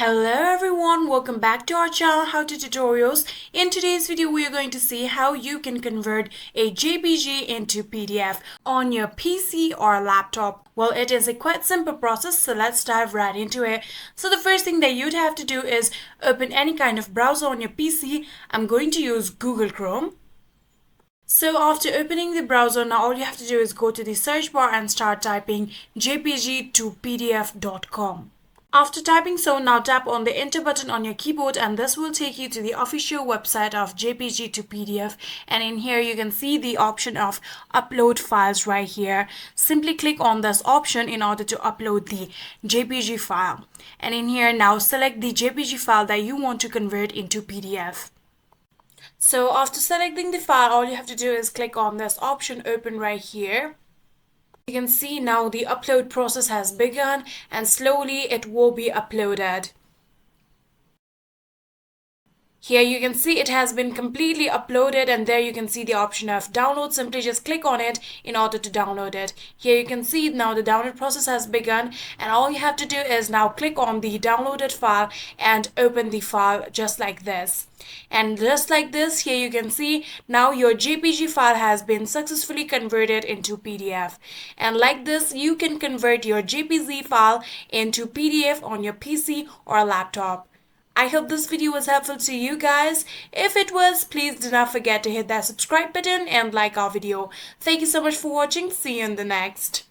Hello everyone, welcome back to our channel How to Tutorials. In today's video we are going to see how you can convert a JPG into PDF on your PC or laptop. Well, it is a quite simple process, so let's dive right into it. So the first thing that you'd have to do is open any kind of browser on your PC. I'm going to use Google Chrome. So after opening the browser, now all you have to do is go to the search bar and start typing jpg to pdf.com. After typing so, now tap on the enter button on your keyboard and this will take you to the official website of JPG to PDF, and in here you can see the option of upload files right here. Simply click on this option in order to upload the JPG file, and in here now select the JPG file that you want to convert into PDF. So after selecting the file, all you have to do is click on this option open right here. You can see now the upload process has begun and slowly it will be uploaded. Here you can see it has been completely uploaded, and there you can see the option of download. Simply just click on it in order to download it. Here you can see now the download process has begun, and all you have to do is now click on the downloaded file and open the file just like this. And just like this, here you can see now your JPG file has been successfully converted into PDF. And like this, you can convert your JPG file into PDF on your PC or laptop. I hope this video was helpful to you guys. If it was, please do not forget to hit that subscribe button and like our video. Thank you so much for watching. See you in the next.